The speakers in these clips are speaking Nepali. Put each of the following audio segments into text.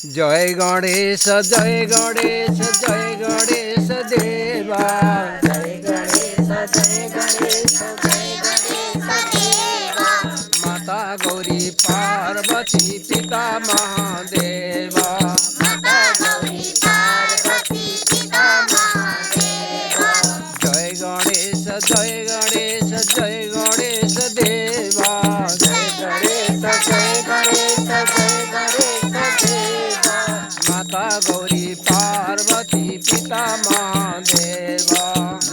जय गणेश जय गणेश जय गणेश देवा। जय गणेश जय गणेश जय गणेश देवा। माता गौरी पार्वती पिता महादेवा। माता गौरी पार्वती पिता महादेवा। जय गणेश जय गणेश जय गणेश देवा। जय गणेश जय गणेश जय गणेश देवा। माता गौरी पार्वती पिता महादेवा।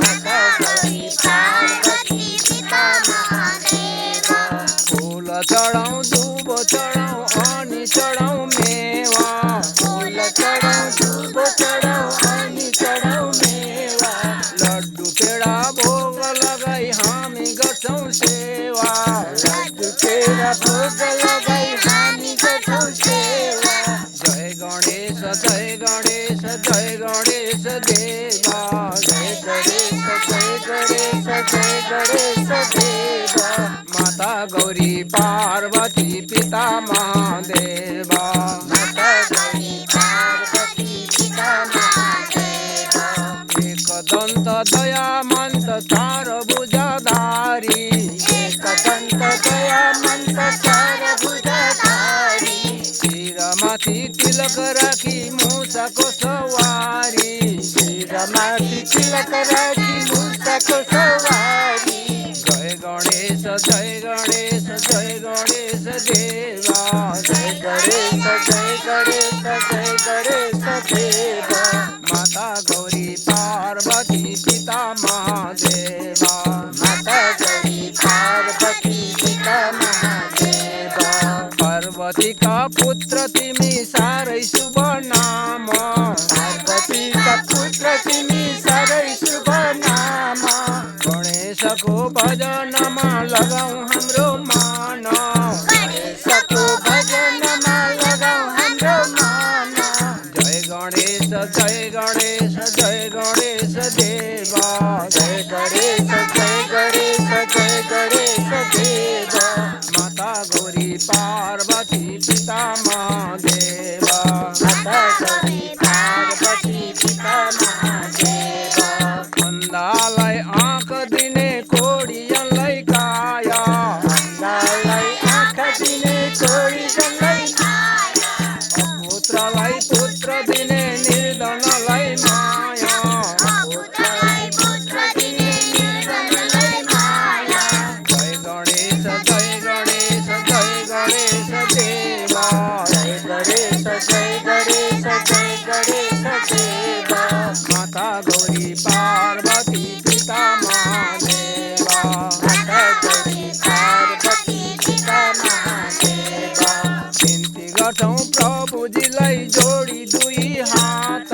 माता गौरी पार्वती पिता महादेवा। फूल चढ़ाऊं दूब चढ़ाऊं अनि चढ़ाऊं मेवा। फूल चढ़ाऊं धूप चढ़ाऊं अनि चढ़ाऊं मेवा। लड्डू पेड़ा भोग लगाई हामी गर्छौं सेवा। लड्डू पेड़ा भोग लगाई हामी गर्छौं सेवा। जय गणेश जय गणेश जय गणेश देवा। जय गणेश जय गणेश जय गणेश देवा। माता गौरी पार्वती पिता महादेवा। माता गौरी पार्वती पिता महादेवा। एक दंत दयामंत चार भुजधारी। एक दंत दयामंत चार भुजधारी। शिरमाथि तिलक राखी मूषाको सवारी। शिरमाथि तिलक राखी मूषाको सवारी। जय गणेश जय गणेश जय गणेश देवा। जय गणेश जय गणेश जय गणेश देवा। माता गौरी पार्वती पिता महादेवा। माता गौरी पार्वती पिता महादेवा। पार्वती का पुत्र तिमी साह्रै शुभ नाम। पार्वती का पुत्र तिमी साह्रै शुभ नाम। गणेशको भजनमा लगाऊ हाम्रो मान। गणेशको भजनमा लगाऊ हाम्रो मान। जय गणेश जय गणेश जय गणेश देवा। जय गणेश जय गणेश जय गणेश देवा। माता गौरी पार्वती पिता महादेवा। माता गौरी पार्वती पिता महादेवा। अन्धालाई आँख दिने कोडियनलाई काया। अन्धालाई आँखा दिने कोडियनलाई काया। पुत्रलाई पुत्र दिने निर्धनलाई माया। पुत्रलाई पुत्र दिने निर्धनलाई माया। जय गणेश जय गणेश जय गणेश देवा। जय गणेश जय गणेश जय गणेश देवा। माता गौरी पार्वती पिता महादेवा। माता गौरी पार्वती पिता महादेवा। बिन्ती गर्छौं प्रभुजीलाई जोडी दुई हात।